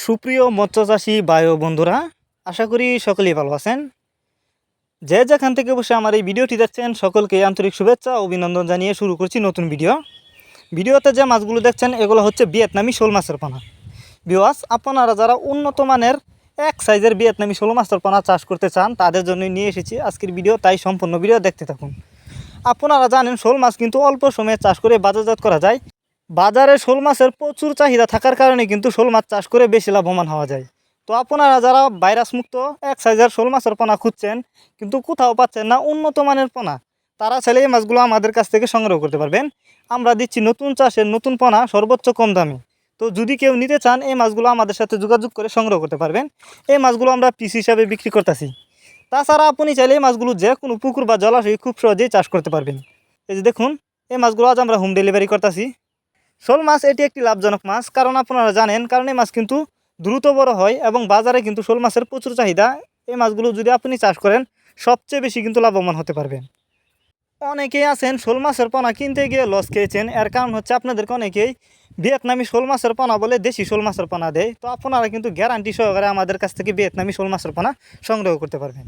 সুপ্রিয় মৎস্যচাষী ভাই ও বন্ধুরা, আশা করি সকলেই ভালো আছেন। যে যেখান থেকে বসে আমার এই ভিডিওটি দেখছেন সকলকে আন্তরিক শুভেচ্ছা ও অভিনন্দন জানিয়ে শুরু করছি নতুন ভিডিওতে যে মাছগুলো দেখছেন এগুলো হচ্ছে ভিয়েতনামি শোল মাছের পোনা। ভিউয়ার্স, আপনারা যারা উন্নত মানের এক সাইজের ভিয়েতনামি শোল মাছের পোনা চাষ করতে চান তাদের জন্য নিয়ে এসেছি আজকের ভিডিও, তাই সম্পূর্ণ ভিডিও দেখতে থাকুন। আপনারা জানেন শোল মাছ কিন্তু অল্প সময়ে চাষ করে বাজারজাত করা যায়। বাজারে শোল মাছের প্রচুর চাহিদা থাকার কারণে কিন্তু শোল মাছ চাষ করে বেশি লাভবান হওয়া যায়। তো আপনারা যারা ভাইরাস মুক্ত এক সাইজের শোল মাছের পোনা খুঁজছেন কিন্তু কোথাও পাচ্ছেন না উন্নত মানের পোনা, তারা চাইলে এই মাছগুলো আমাদের কাছ থেকে সংগ্রহ করতে পারবেন। আমরা দিচ্ছি নতুন চাষের নতুন পোনা সর্বোচ্চ কম দামে। তো যদি কেউ নিতে চান এই মাছগুলো আমাদের সাথে যোগাযোগ করে সংগ্রহ করতে পারবেন। এই মাছগুলো আমরা পিস হিসাবে বিক্রি করতেছি। তাছাড়া আপনি চাইলে এই মাছগুলো যে কোনো পুকুর বা জলাশয়ে খুব সহজেই চাষ করতে পারবেন। এই যে দেখুন, এই মাছগুলো আজ আমরা হোম ডেলিভারি করতেছি। শোল মাছ এটি একটি লাভজনক মাছ, কারণ আপনারা জানেন কারণ এই মাছ কিন্তু দ্রুত বড় হয় এবং বাজারে কিন্তু শোল মাছের প্রচুর চাহিদা। এই মাছগুলো যদি আপনি চাষ করেন সবচেয়ে বেশি কিন্তু লাভবান হতে পারবেন। অনেকেই আছেন শোল মাছের পোনা কিনতে গিয়ে লস খেয়েছেন, এর কারণ হচ্ছে আপনাদেরকে অনেকেই ভিয়েতনামি শোল মাছের পোনা বলে দেশি শোল মাছের পোনা দেয়। তো আপনারা কিন্তু গ্যারান্টি সহকারে আমাদের কাছ থেকে ভিয়েতনামি শোল মাছের পোনা সংগ্রহ করতে পারবেন।